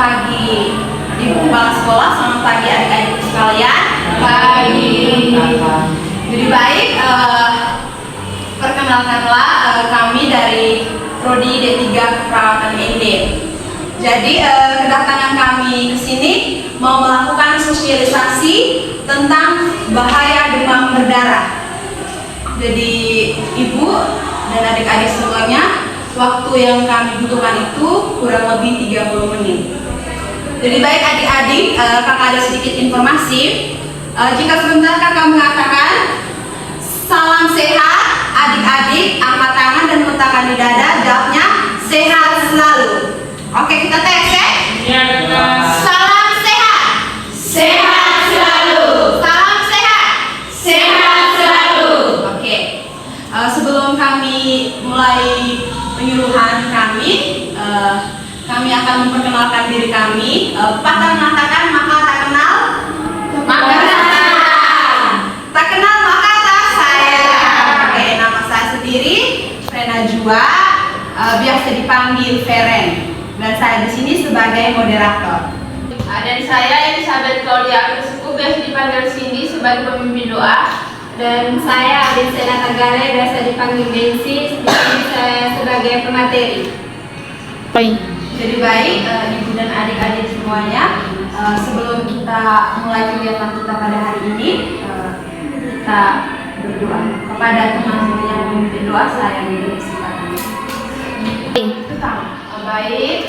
pagi Ibu Kepala Sekolah, selamat pagi adik-adik sekalian. Pagi. Jadi baik, perkenalkanlah kami dari Prodi D3 Keperawatan IND. Jadi kedatangan kami ke sini mau melakukan sosialisasi tentang bahaya demam berdarah. Jadi Ibu dan adik-adik semuanya, waktu yang kami butuhkan itu kurang lebih 30 menit. Jadi baik adik-adik, kakak ada sedikit informasi. Jika sebentar kakak mengatakan salam sehat, adik-adik angkat tangan dan letakkan di dada, jawabnya sehat selalu. Oke, kita tes ya. Salam sehat. Sehat selalu. Salam sehat. Sehat selalu. Oke. Sebelum kami mulai penyuluhan kami akan memperkenalkan diri kami. Patah mengatakan maka tak kenal, Maka tak kenal maka tak sayang. Oke, nama saya sendiri Rena Jua, biasa dipanggil Feren, dan saya di sini sebagai moderator. Dan saya Elizabeth Claudia Agustus, biasa dipanggil Cindy sebagai pemimpin doa. Dan saya Adisena Tagare, biasa dipanggil Densi, di sini saya sebagai pemateri. Jadi baik, ibu dan adik-adik semuanya, sebelum kita mulai kegiatan kita pada hari ini, kita berdoa kepada Tuhan yang memimpin doa. Saya memberi kesempatan. Baik,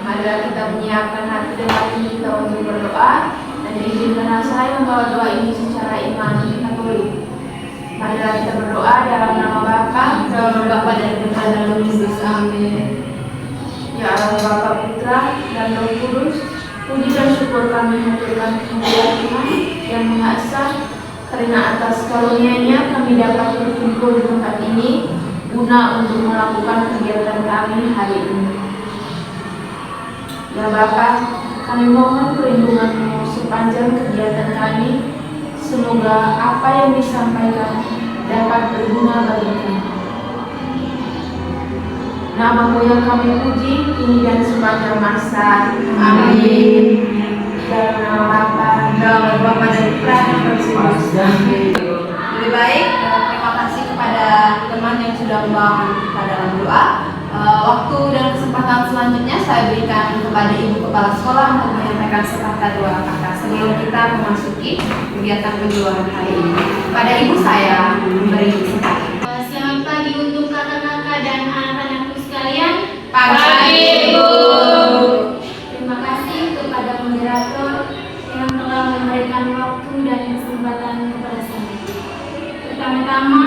marilah kita menyiapkan hati dan hati kita untuk berdoa, dan izinkanlah saya membawa doa ini secara iman Katolik. Marilah kita berdoa dalam nama Bapa dan Putra dan Roh Kudus. Amin. Ya Allah Bapa, Putra dan Roh Kudus, puji dan syukur kami haturkan kehadirat Tuhan yang Maha Esa, karena atas karunia-Nya kami dapat berkumpul di tempat ini guna untuk melakukan kegiatan kami hari ini. Ya Bapa, kami mohon perlindungan-Mu sepanjang kegiatan kami. Semoga apa yang disampaikan dapat berguna bagi kami. Nama-Mu yang kami puji kini dan sepanjang masa. Amin. Dalam nama Bapa dan Putra dan Roh Kudus. Lebih baik, terima kasih kepada teman yang sudah membawakan kita dalam doa. Waktu dan kesempatan selanjutnya saya berikan kepada Ibu Kepala Sekolah untuk menyampaikan sepatah doa kakak sebelum kita memasuki kegiatan penyuluhan hari ini. Kepada Ibu saya memberi kesempatan. Selamat pagi untuk kakak-kakak dan anak-anakku sekalian. Pagi, Ibu. Terima kasih kepada moderator yang telah memberikan waktu dan kesempatan kepada saya. Pertama-tama,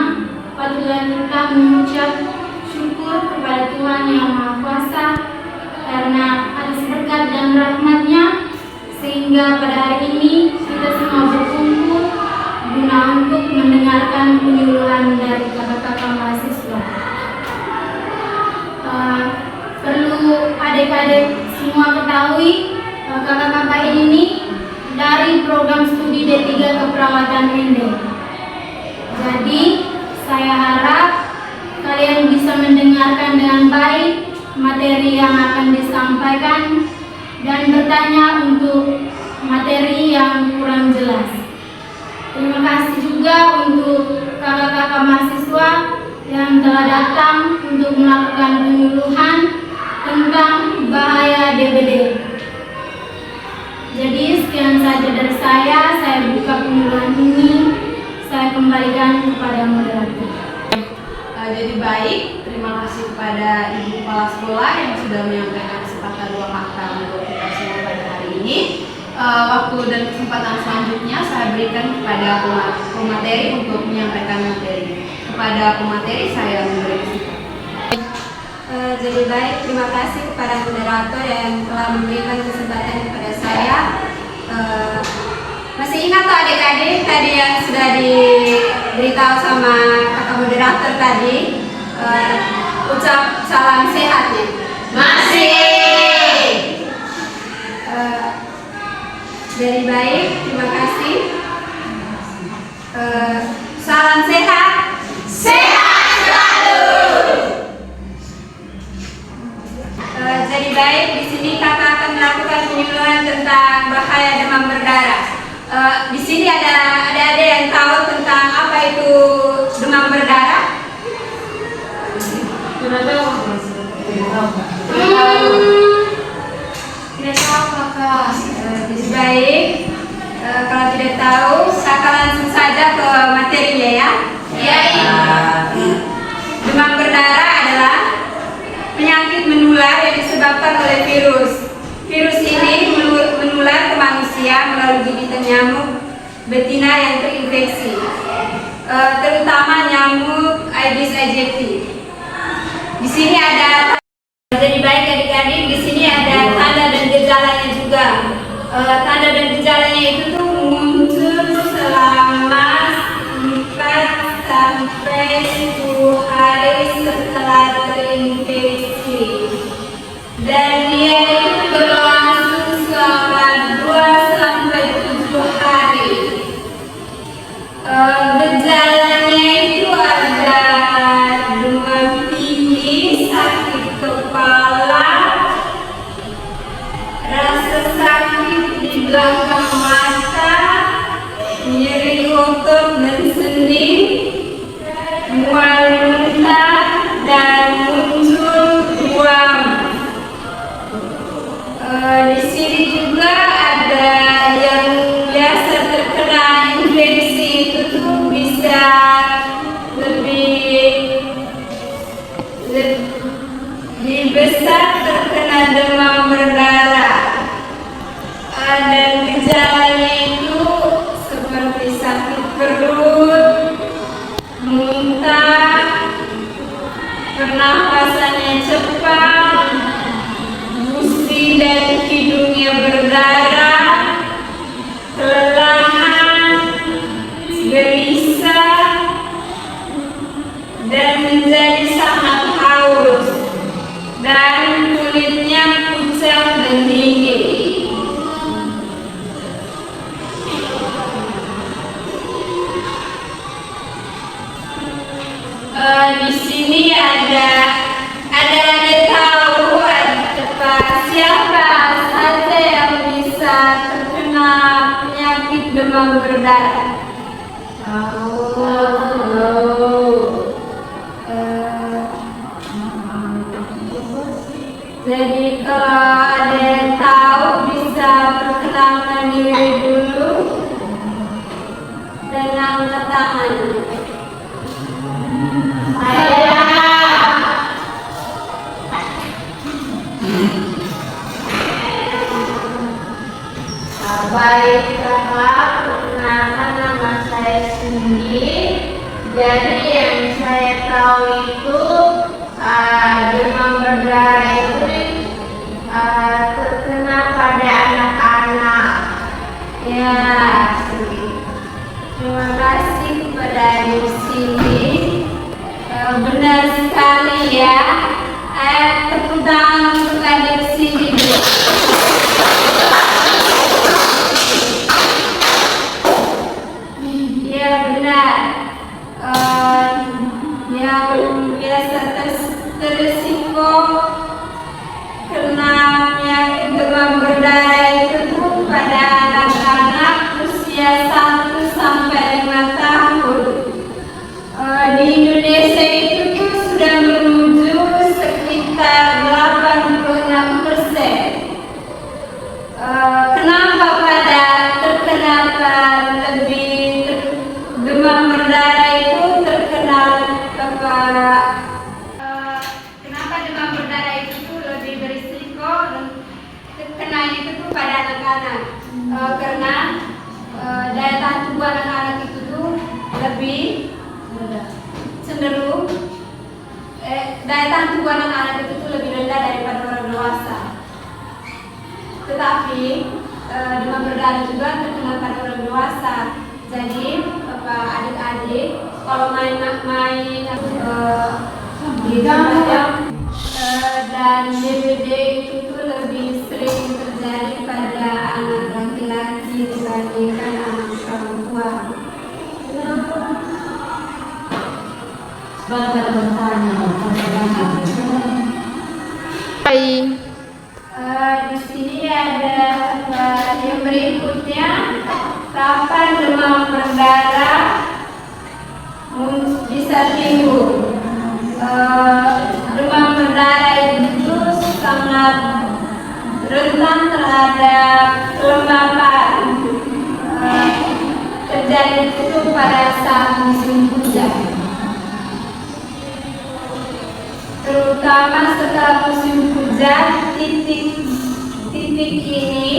patutlah kita mengucap syukur kepada Tuhan Yang Maha Kuasa karena atas berkat dan rahmat-Nya sehingga pada hari ini kita semua berkumpul guna untuk mendengarkan penyuluhan dari kakak-kakak mahasiswa. Perlu adik-adik semua ketahui, kakak-kakak ini dari program studi D3 Keperawatan IND. Jadi saya harap kalian bisa mendengarkan dengan baik materi yang akan disampaikan dan bertanya untuk materi yang kurang jelas. Terima kasih juga untuk kakak-kakak mahasiswa yang telah datang untuk melakukan penyuluhan tentang bahaya DBD. Jadi sekian saja dari saya buka penyuluhan ini, saya kembalikan kepada moderator. Jadi baik, terima kasih kepada Ibu Kepala Sekolah yang sudah menyampaikan sepatah dua kata untuk kita semua pada hari ini. Waktu dan kesempatan selanjutnya saya berikan kepada pemateri untuk menyampaikan materi. Kepada pemateri saya memberi kesempatan. Jadi baik, terima kasih kepada moderator yang telah memberikan kesempatan kepada saya. Masih ingat tuh adik-adik tadi yang sudah diberitahu sama kakak moderator tadi, ucap salam sehatnya? Masih. Jadi baik, terima kasih. Salam sehat. Sehat selalu. Jadi baik, di sini kakak akan melakukan penyuluhan tentang bahaya demam berdarah. Di sini ada yang tahu tentang apa itu demam berdarah? Tidak tahu. Tidak tahu kakak. Baik, kalau tidak tahu, kakak langsung saja ke materinya ya. Ya, Demam berdarah adalah penyakit menular yang disebabkan oleh virus. Virus ini menular ke manusia melalui gigitan nyamuk betina yang terinfeksi, terutama nyamuk Aedes aegypti. Di sini ada, jadi baik adik-adik, di sini ada tanda dan gejalanya juga. Tanda dan gejalanya itu tuh muncul selama 4 sampai 10 hari setelah terinfeksi, dan dia itu berlangsung selama 2 sampai 7 hari. Gejalanya itu ada demam tinggi, sakit kepala, rasa sakit di belakang mata, nyeri otot dan sendi, mual muntah, dan muncul ruam. Di sini juga ada yang biasa terkena infeksi itu tuh bisa lebih besar terkena demam berdarah. Dan gejalanya itu seperti sakit perut, muntah, pernapasannya cepat, gusi dan hidungnya berdarah, kelelahan, gelisah, dan menjadi sangat haus, dan kulitnya pucat dan dingin. Di sini ada tahu siapa saja yang bisa terkena penyakit demam berdarah? Jadi kalau ada yang tahu bisa perkenalkan diri dulu dengan angkat tangan. Baik kakak, perkenalkan nama saya Cindy. Jadi yang saya tahu itu demam berdarah itu terkena pada anak-anak. Ya, terima kasih kepada di sini. Benar sekali ya. Tepuk tangan untuk adik sini. Ya benar. Yang biasa terisiko kena penyakit demam berdarah itu tuh pada anak-anak usia 1 sampai 5 tahun. Di Indonesia itu tuh sudah menuju sekitar 86%. Kenapa lebih demam berdarah itu terkena kepada kenapa demam berdarah itu tuh lebih berisiko terkena itu tuh pada anak-anak? Karena daya tahan tubuh anak-anak itu tuh lebih cenderung daya tahan tubuh anak-anak itu tuh lebih rendah daripada orang dewasa. Tetapi demam berdarah juga terkena pada orang dewasa. Jadi adik-adik kalau main di tempat dan DBD itu tuh lebih sering terjadi pada anak laki-laki dibandingkan anak perempuan. Hai. Di sini ada yang berikutnya, kapan demam berdarah bisa timbul. Demam berdarah itu sangat rentan terhadap kelembapan. Terjadi itu pada saat musim hujan, terutama setelah musim hujan. Titik ini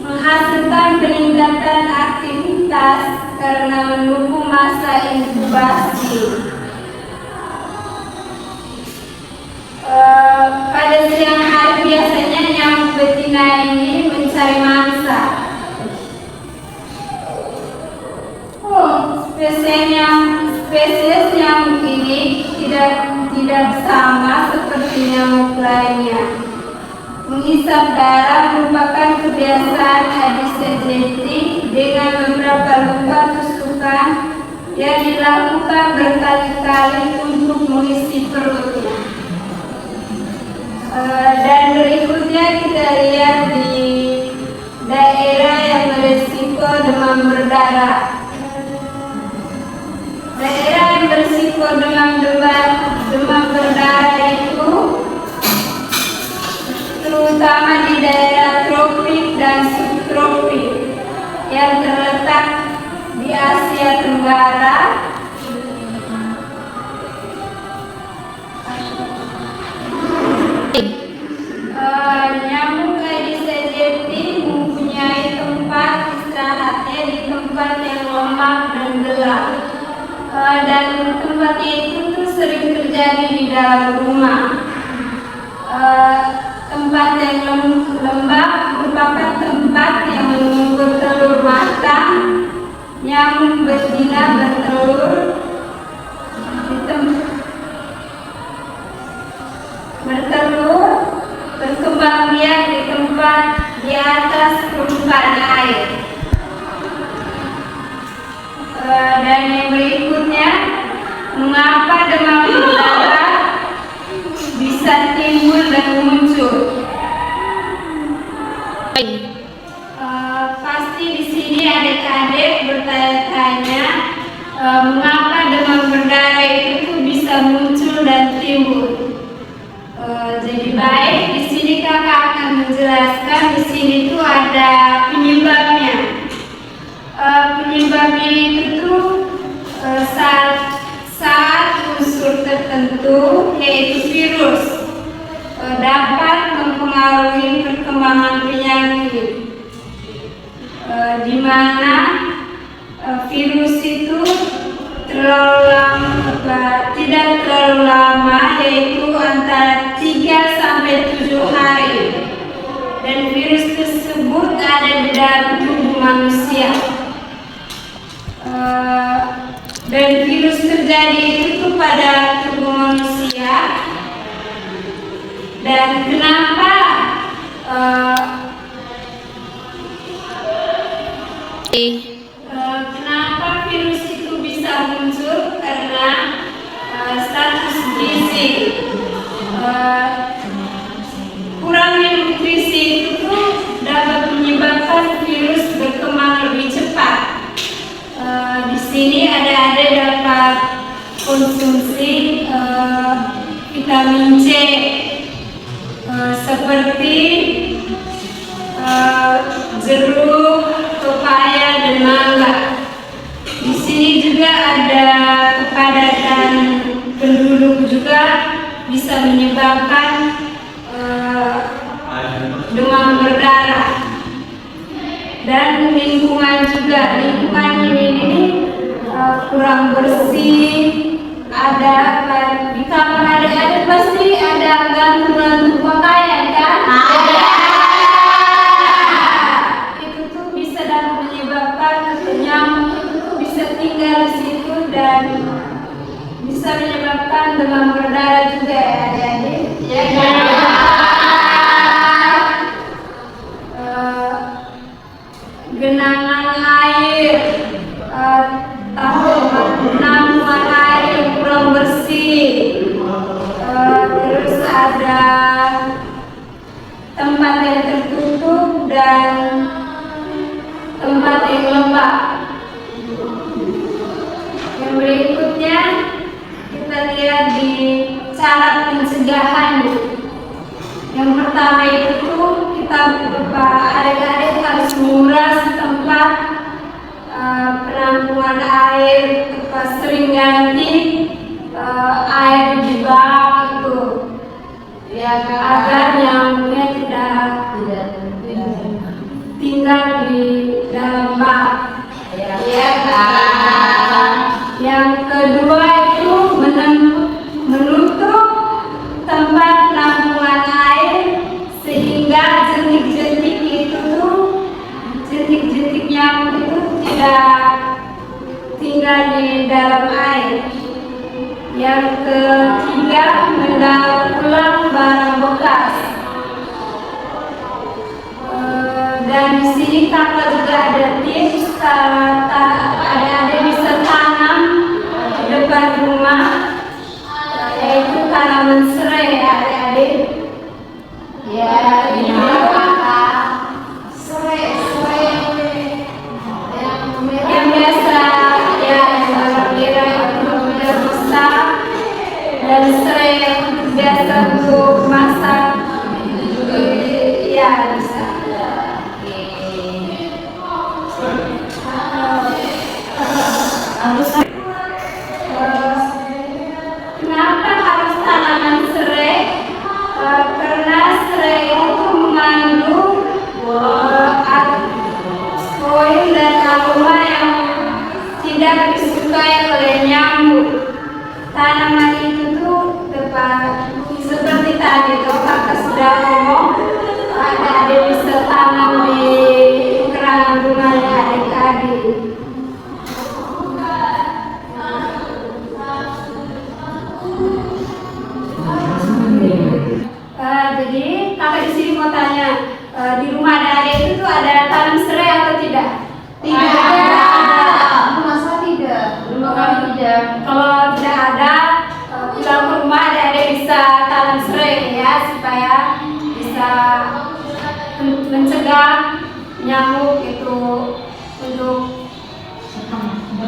menghasilkan peningkatan aktivitas karena menunggu masa inkubasi. Pada siang hari biasanya nyamuk betina ini mencari mangsa. Spesies nyamuk ini tidak sama seperti nyamuk lainnya. Menghisap darah merupakan kebiasaan Aedes aegypti dengan beberapa luka tusukan yang dilakukan berkali-kali untuk mengisi perutnya. Dan berikutnya kita lihat di daerah yang berisiko demam berdarah. Daerah yang berisiko demam berdarah itu terutama di daerah tropik dan subtropik yang terletak di Asia Tenggara, nyamuk Aedes aegypti mempunyai tempat istirahatnya di tempat yang lembab dan gelap, dan tempat itu tuh sering terjadi di dalam rumah. Tempat yang lembab merupakan tempat yang menunggu telur matang. Nyamuk betina bertelur berkembang biak di tempat di atas permukaan air. Dan yang berikutnya, mengapa demam berdarah bisa timbul dan muncul? Pasti di sini adik-adik bertanya-tanya, mengapa demam berdarah itu bisa muncul dan timbul? Jadi baik, di sini kakak akan menjelaskan. Di sini tuh ada penyebabnya. Penyebabnya itu saat unsur tertentu, yaitu virus, dapat mempengaruhi perkembangan penyakit, di mana virus itu tidak terlalu lama, yaitu antara 3 sampai 7 hari, dan virus tersebut ada di dalam tubuh manusia. Dan virus terjadi itu pada tubuh manusia. Dan kenapa kenapa virus itu bisa muncul? Karena status gizi, kurangnya nutrisi itu dapat menyebabkan virus berkembang lebih cepat. Di sini adik-adik dapat konsumsi vitamin C seperti jeruk, pepaya, dan mangga. Di sini juga ada kepadatan penduduk juga bisa menyebabkan demam berdarah. Dan lingkungan juga, lingkungan ini kurang bersih. Ada di kamar adik-adik pasti ada gantung-gantung pakaian kan? Ada. Itu tuh bisa dapat menyebabkan nyamuk itu tuh bisa tinggal di situ dan bisa menyebabkan demam berdarah juga ya adik-adik. Ya kan? Genangan air, namungan air yang kurang bersih, terus ada tempat yang tertutup dan tempat yang lembab. Yang berikutnya kita lihat di cara pencegahan. Yang pertama itu kita adik-adik harus menguras tempat penampungan air, sering ganti air di bak itu, ya, agar nyamuknya tidak tinggal di dalam bak. Ya, kan? Yang kedua itu menutup tempat penampungan air sehingga jentik-jentik nyamuk itu tidak tinggal di dalam air. Yang ketiga, mendaur ulang barang bekas. Dan di sini kakak juga ada tips adik-adik bisa tanam di depan rumah, yaitu tanaman serai adik-adik. Ya, ini kakak. Serai yang biasa, ya, yang merah besar, dan serai biasa untuk masak. Ya, bisa. Kenapa harus tanaman serai? Karena serai itu mengandung koin dan aroma yang tidak disukai oleh nyamuk. Tanaman itu tuh seperti tadi tuh kakak sudah ngomong, ada bisa tanam di kerangan rumahnya adik-adik. Jadi kakak di sini mau tanya, di rumah adik itu tuh ada tanam serai atau tidak? Tidak ada. Masa tidak? Tidak. Kalau tidak ada, pulang ke rumah adik bisa tanam serai ya, supaya bisa mencegah nyamuk itu untuk.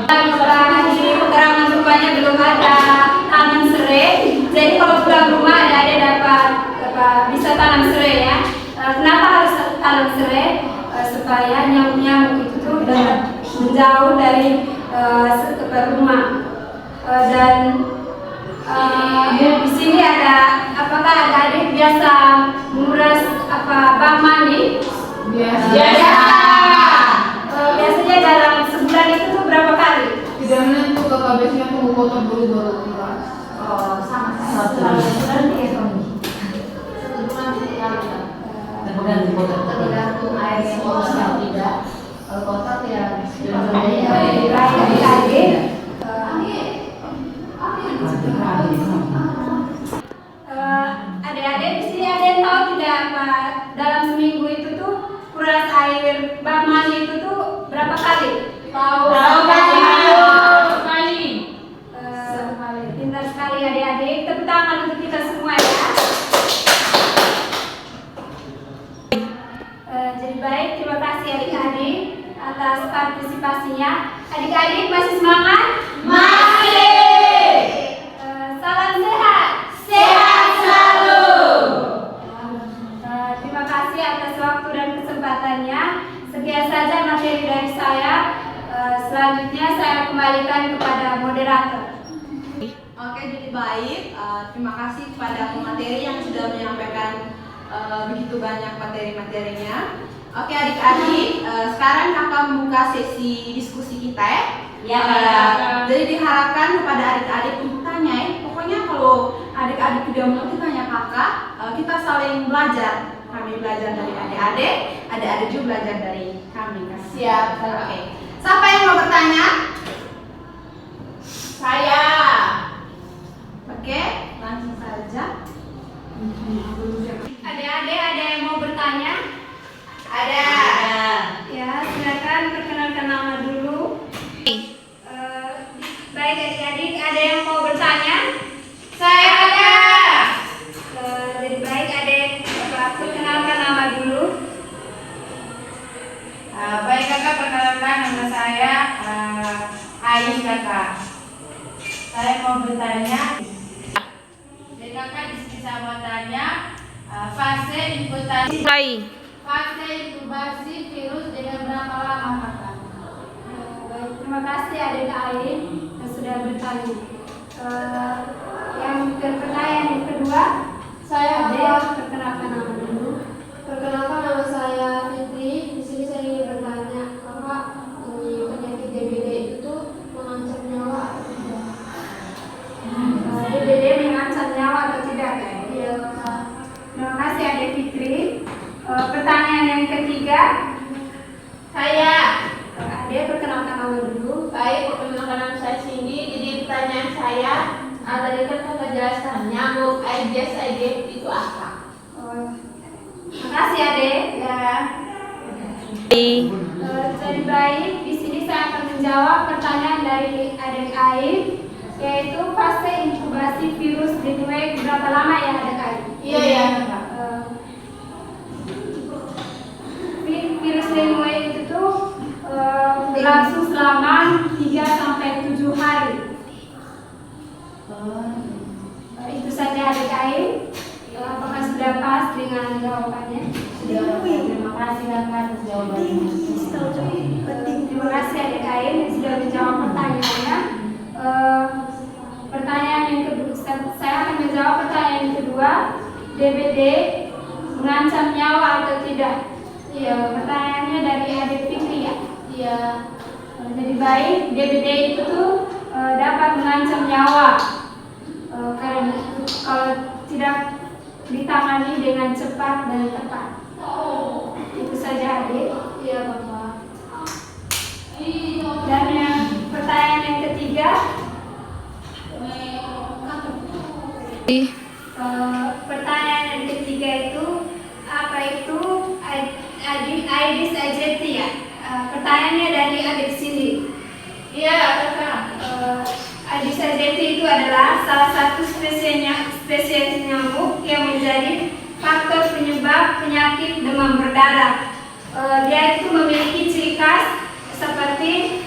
Kalau di pekarangan rumahnya belum ada tanam serai, jadi kalau pulang rumah adik dapat bisa tanam serai ya. Kenapa harus tanam serai? Supaya nyamuk-nyamuk itu tuh dapat menjauh dari sekitar rumah. Dan di sini ada, apakah adik biasa menguras bak mandi? Biasa. Biasanya dalam sebulan itu tuh berapa kali? Tidak menentu, kakak biasanya tunggu kotor dulu baru keluar. Oh, sama Satu sebulan ya. Tergantung air yang kotor tidak. Kalau kotor ya adik-adik di sini ada yang tahu tidak apa dalam seminggu itu tuh kuras air bak mandi itu tuh berapa kali? Tahu kali. Pintar sekali adik-adik, tepuk tangan untuk kita semua ya. Jadi baik, terima kasih adik-adik atas partisipasinya. Adik-adik masih semangat? Masih. Salam sehat. Sehat selalu. Terima kasih atas waktu dan kesempatannya. Sekian saja materi dari saya. Selanjutnya saya kembalikan kepada moderator. Oke, jadi baik. Terima kasih kepada pemateri yang sudah menyampaikan begitu banyak materi-materinya. Oke adik-adik, sekarang kakak membuka sesi diskusi kita ya. Ya. Jadi diharapkan kepada adik-adik untuk tanya ya. Pokoknya kalau adik-adik tidak mengerti tanya kakak, kita saling belajar. Kami belajar dari adik-adik, adik-adik juga belajar dari kami. Siap. Oke. Siapa yang mau bertanya? Saya. Oke, langsung saja. Adik-adik ada yang mau bertanya? Ada. Ya, silakan perkenalkan nama dulu. Baik adik-adik, ada yang mau bertanya? Saya ada. Jadi baik adik, perkenalkan nama Fase inkubasi virus dengan berapa lama kakak? Baik, terima kasih adik Ain yang sudah bertanya. Yang pertanyaan yang kedua, adik perkenalkan nama dulu. Perkenalkan, nama saya Fitri. Di sini saya ingin bertanya, apa penyakit DBD itu mengancam nyawa atau tidak? DBD mengancam nyawa atau tidak? Iya, Kakak. Terima kasih adik Fitri. Pertanyaan yang ketiga, Saya. adik perkenalkan nama dulu. Baik, perkenalkan nama saya Cindy. Jadi pertanyaan saya, tadi kan kakak jelaskan nyamuk Aedes aegypti itu apa? Terima kasih adik. Ya. Jadi baik, di sini saya akan menjawab pertanyaan dari adik Ain, yaitu fase inkubasi virus dimulai berapa lama ya adik Ain? Iya, iya, Kakak. Virus dimulai itu tuh berlangsung selama 3 sampai 7 hari. Itu saja adik Ain. Apakah sudah pas dengan jawabannya? Terima kasih atas jawabannya. Terima kasih adik Ain yang sudah menjawab pertanyaannya. Pertanyaan yang kedua, saya akan menjawab pertanyaan yang kedua. DBD mengancam nyawa atau tidak? Iya, pertanyaannya dari adik Fitri ya. Iya. Jadi baik, DBD itu tuh dapat mengancam nyawa karena kalau tidak ditangani dengan cepat dan tepat. Itu saja adik. Iya, Bapak. Dan yang pertanyaan yang ketiga, pertanyaan yang ketiga itu apa itu Aedes aegypti ya? Pertanyaannya dari adik Cindy. Iya, Kakak. Aedes aegypti itu adalah salah satu spesies nyamuk yang menjadi faktor penyebab penyakit demam berdarah. Dia itu memiliki ciri khas seperti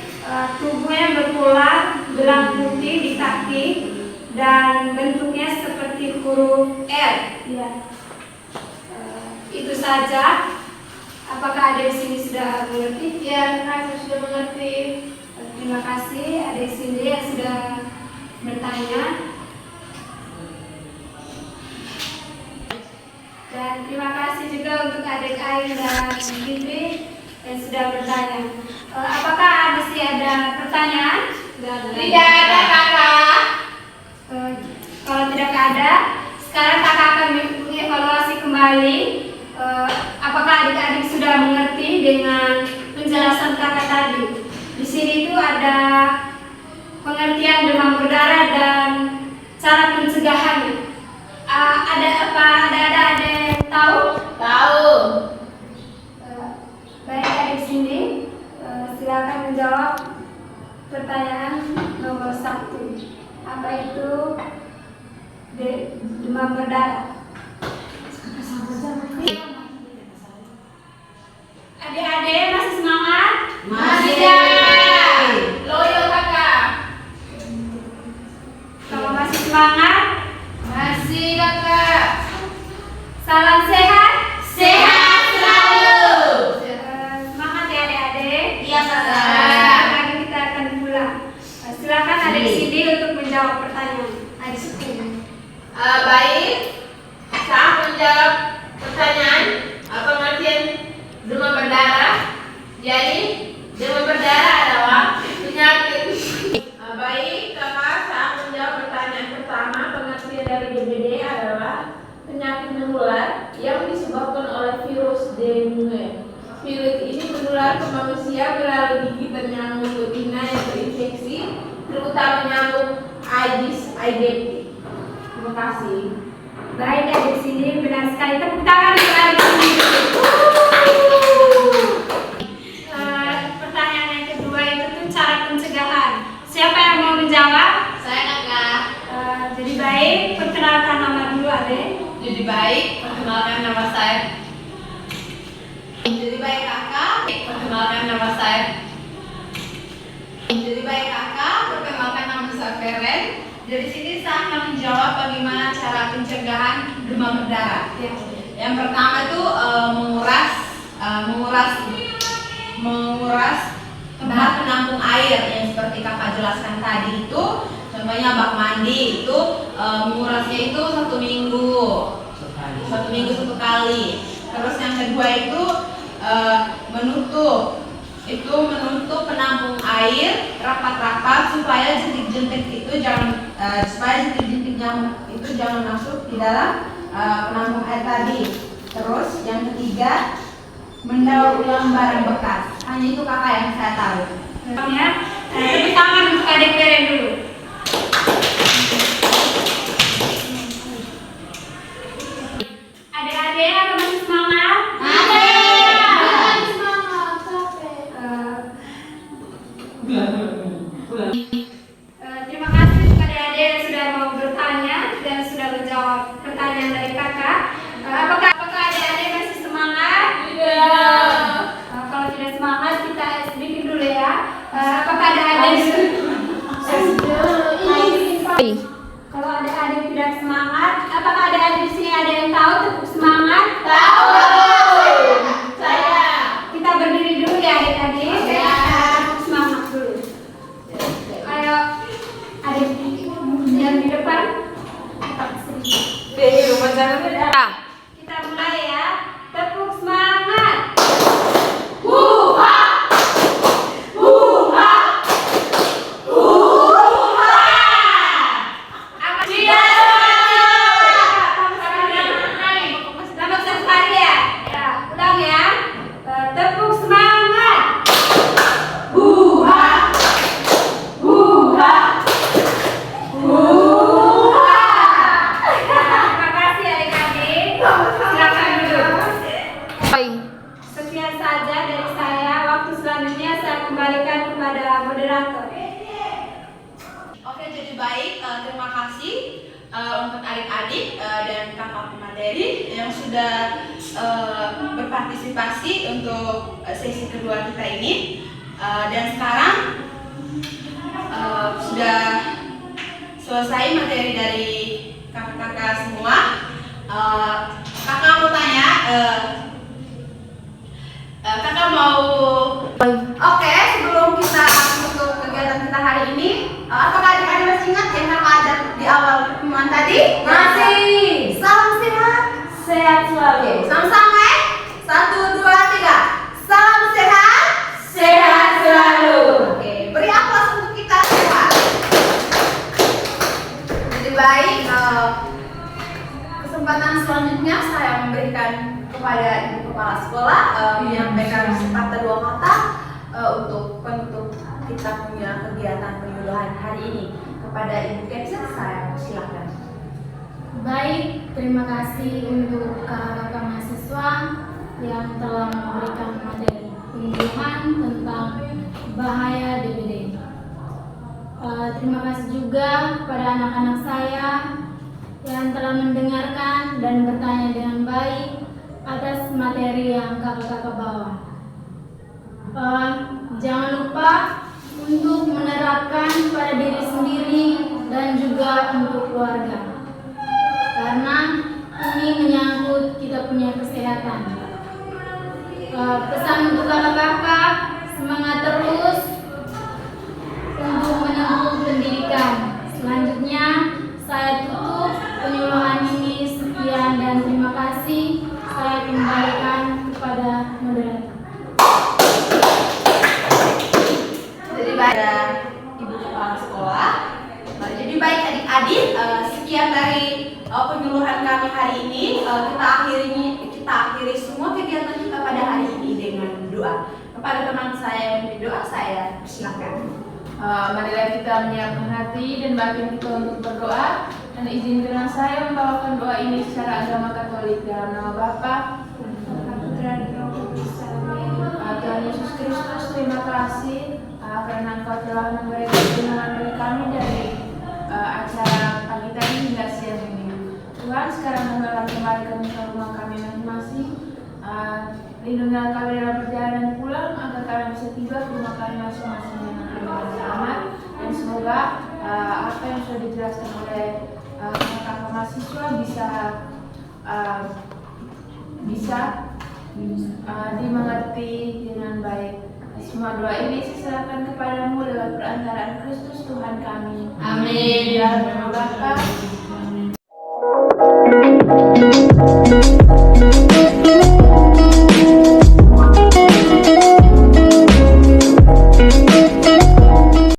tubuhnya berpola, belang putih di kaki, dan bentuknya seperti huruf L. Ya. Itu saja. Apakah ada di sini sudah mengerti? Iya, Kakak, saya sudah mengerti. Terima kasih ada di sini yang sudah bertanya. Dan terima kasih juga untuk adik Ain dan Fitri yang sudah bertanya. Apakah masih ada pertanyaan? Tidak ada, Kakak. Kalau tidak ada, sekarang kakak akan mengevaluasi kembali apakah adik-adik sudah mengerti dengan penjelasan kakak tadi. Di sini itu ada pengertian demam berdarah dan cara pencegahannya. Ada apa? Ada yang tahu? Tahu. Baik adik sini, silakan menjawab pertanyaan nomor 1. Apa itu demam berdarah? Adik-adik masih semangat? Masih. Loyo, Kakak. Kalau masih semangat, Masih, Kakak. salam sehat. Sehat selalu. Semangat ya adik-adik. Iya, Kakak. Sebentar lagi kita akan pulang. Silakan adik Sidi untuk menjawab pertanyaan. Adik Sidi. Baik. Saya menjawab pertanyaan pengertian demam berdarah. Jadi, demam berdarah adalah penyakit. Baik, Kakak, saya menjawab pertanyaan pertama. Pengertian dari DBD adalah penyakit menular yang disebabkan oleh virus dengue. Virus ini menular ke manusia melalui gigitan nyamuk betina yang terinfeksi, terutama nyamuk Aedes aegypti. Terima kasih. Baik adik sini, benar sekali. Tepuk tangan untuk adik sini. Pertanyaan yang kedua itu tuh cara pencegahan. Siapa yang mau menjawab? Saya, Kakak. Jadi baik, perkenalkan nama dulu adik. Jadi baik, perkenalkan nama saya. Jadi baik, Kakak. Perkenalkan nama saya. Jadi baik kakak, perkenalkan nama saya Feren. Dari sini saya akan menjawab bagaimana cara pencegahan demam berdarah. Ya. Yang pertama itu menguras tempat penampung air yang seperti kakak jelaskan tadi itu, contohnya bak mandi itu mengurasnya itu 1 minggu, 1 minggu 1 kali. Terus yang kedua itu menutup penampung air rapat-rapat supaya jentik-jentik itu jangan masuk di dalam penampung air tadi. Terus yang ketiga, mendaur ulang barang bekas. Hanya itu kakak yang saya tahu. Ya, tepuk tangan untuk adik Beren dulu. Adik-adik apa masih semangat? Terima kasih kepada adik yang sudah mau bertanya dan sudah menjawab pertanyaan dari kakak. Apakah adik-adik masih semangat? Kalau tidak semangat kita sedikit dulu ya. Apakah ada adik? Kalau ada adik tidak semangat, apakah ada adik di sini ada yang tahu tepuk semangat? Tahu. Saya. Kita berdiri dulu ya adik-adik. Tepuk semangat dulu. Ayo, adik yang di depan. Kita mulai ya. Tepuk semangat. Selamat sekali ya. Ya, ulang ya. Tepuk semangat. Terima kasih adik-adik. Silakan duduk. Sekian saja dari saya. Waktu selanjutnya saya kembalikan kepada moderator. Oke, jadi baik. Terima kasih untuk adik-adik dan kakak pemateri yang sudah berpartisipasi untuk sesi kedua kita ini. Dan sekarang sudah selesai materi dari kakak-kakak semua. Kakak mau tanya, kakak mau. Oke, sebelum kita untuk kegiatan kita hari ini, apakah adik-adik masih ingat yang kakak ajar di awal pertemuan tadi? Masih. Salam sehat. Sehat selalu. Sama-sama ya. 1, 2, 3. Salam sehat. Sehat selalu. Oke, beri aplaus untuk kita semua. Jadi baik, kesempatan selanjutnya saya memberikan kepada Ibu Kepala Sekolah menyampaikan sepatah 2 kata untuk penutup kita punya kegiatan penyuluhan hari ini. Kepada Ibu Kepsen, saya silakan. Baik, terima kasih untuk kakak-kakak mahasiswa yang telah memberikan materi penyuluhan tentang bahaya DBD. Terima kasih juga kepada anak-anak saya yang telah mendengarkan dan bertanya dengan baik atas materi yang kakak-kakak bawa. Jangan lupa untuk menerapkan pada diri sendiri dan juga untuk keluarga, karena ini menyangkut kita punya kesehatan. Pesan untuk kakak-kakak, semangat terus untuk menempuh pendidikan. Selanjutnya saya tutup penyuluhan ini. Sekian dan terima kasih. Saya kembalikan kepada moderator. Jadi pada Ibu Kepala Sekolah. Jadi baik adik-adik, sekian dari penyuluhan kami hari ini. Kita akhiri semua kegiatan kita pada hari ini dengan doa. Kepada teman saya yang memberi doa, saya silakan. Marilah kita menyiapkan hati dan batin kita untuk berdoa, dan izinkan saya membawakan doa ini secara agama Katolik dalam nama Bapa, Tuhan Yesus Kristus. Terima kasih karena Engkau telah memberikan perlindungan bagi kami dari acara pagi tadi hingga siang ini. Tuhan, sekarang kami akan kembalikan ke rumah kami masing-masing. Lindungilah kami dalam perjalanan pulang agar kami bisa tiba ke rumah kami masing-masing dengan selamat, dan semoga apa yang sudah dijelaskan oleh kakak mahasiswa bisa bisa dimengerti dengan baik. Semua doa ini saya serahkan kepadamu lewat perantaraan Kristus Tuhan kami. Amin. Dalam nama Bapa